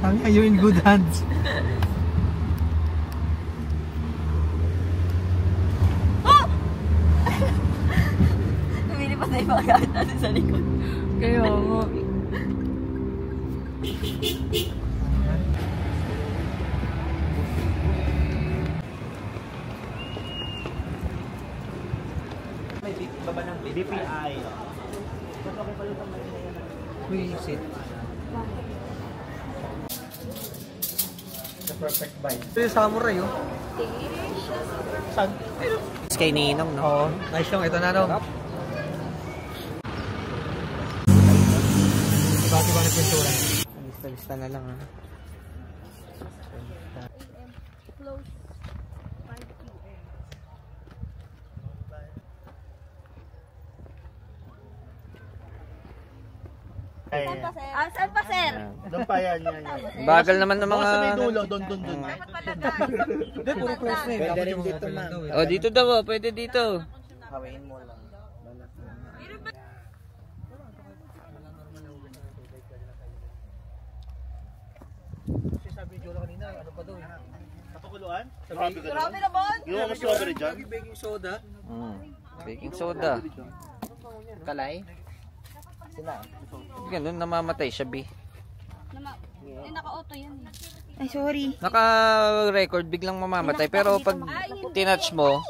Tangina, you're in good hands. Lumilipas na yung mga gamit natin sa likod. Kaya mo. May baba ng BPI. Uy, sit. The perfect bite. Ito yung samurai, oh. Saan? Kay Ninong, no? Oo. Nice yung ito na, no? Iba-iba na pintura. Lista-lista na lang, ha? Close 5 p.m. Saan pa, sir? Doon pa yan. Bagal naman ng mga... Sa may dulo, doon. Dapat palagay. Hindi, puro close na eh. Pwede Dapat rin yung dito, open ma'am. daw, eh. Oh, dito daw, oh. Pwede dito. Hawain mo lang. Kasi sabi yung Jola kanina, ano pa daw eh. Napakuluan? Grabe naman. Yung mga strawberry dyan? Baking soda. Baking soda. Kalay? Sila. Ganun, namamatay siya, B. Naka-auto yan eh. Ay, sorry. Naka-record, biglang mamamatay. Pero pag tinouch mo,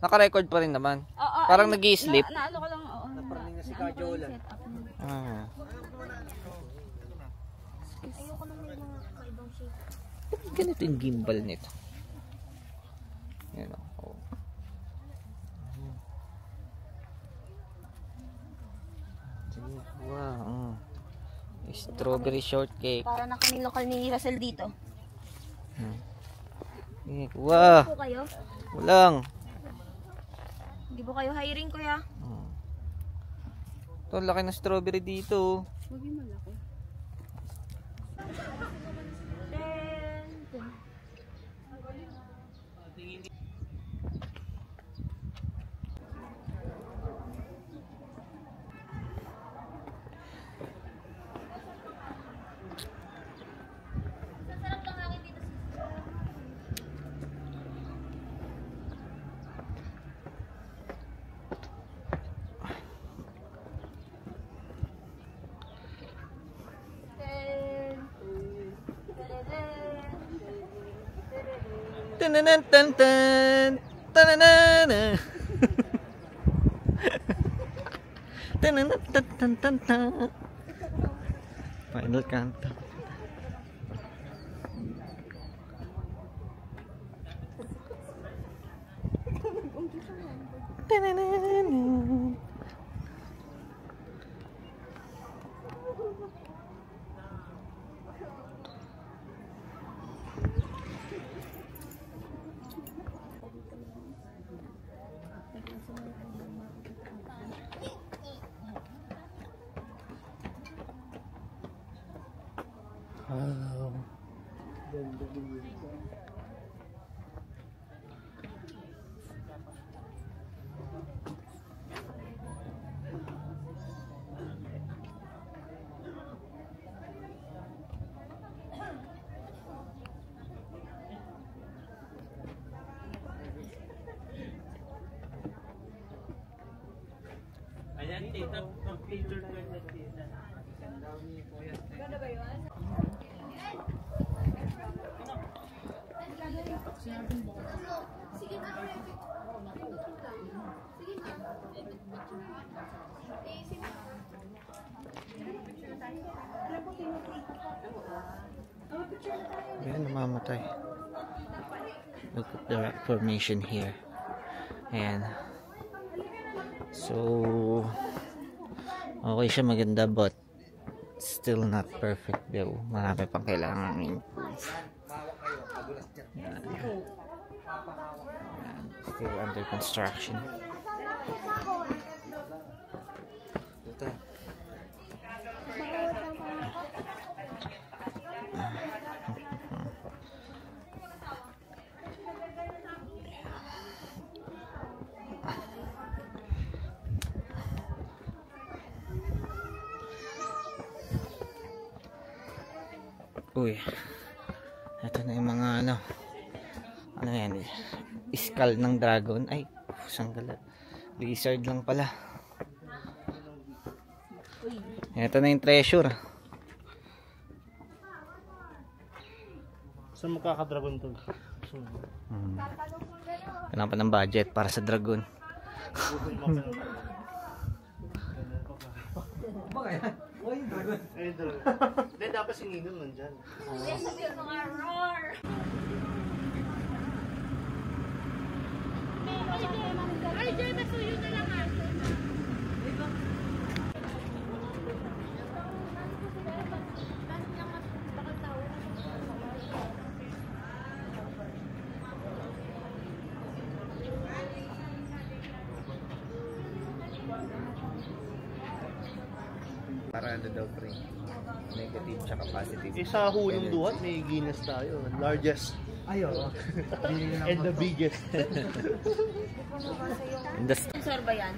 naka-record pa rin naman. Parang nag-i-sleep. Naano ko lang, oo. Napraning na si Kajola. Ah. Ayoko na may mga kaibang shape. Ganito yung gimbal nito. Yan o. Oh. Wow. Strawberry shortcake. Para na kaming lokal ni Russell dito. Wow. Po kayo? Walang. Hindi po kayo hiring, kuya? Ito, laki ng strawberry dito. Huwag yung malaki. Tananan tan tan tananana. Tananan tan tan tan tan. Final countdown. Tananana. Ayan, tita, pang-filter ka na tita. Ganda ba yun? Ayan, namamatay. Look at the formation here. Ayan. So, okay siya, maganda, but still not perfect though. Marami pang kailangan improve. Ayan. Still under construction. Ito. Uy. Ito na yung mga ano. Ano yan? Skull ng dragon. Ay, sanggalat. Lizard lang pala. Ito na yung treasure. Saan magkakadragon to? Kailangan pa ng budget para sa dragon. Baka yan. Uy, dragon. Eh, dragon. Hindi, dapat si Ninong nandyan. Para ano daw pre? Negative tsaka positive. Eh, sa hulong duhat, may Guinness tayo. Largest Ayo. and the biggest. Sensor ba yan?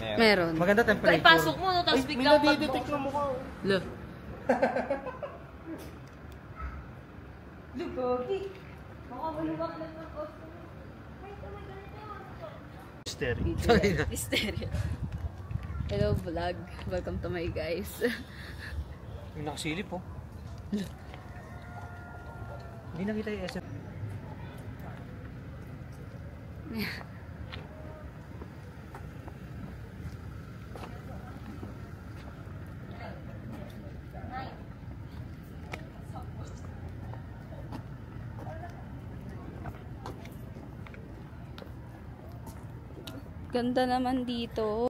Meron. Maganda temperature. Ipasok mo, no? Tapos May biglang nadidetect na mukha. Lo. Lugogi. Baka maluwak lang ng customer. Mystery. Hysteria. Hello vlog. Welcome to my guys. May nakasilip oh. Hindi nakita yung SM. Ganda naman dito.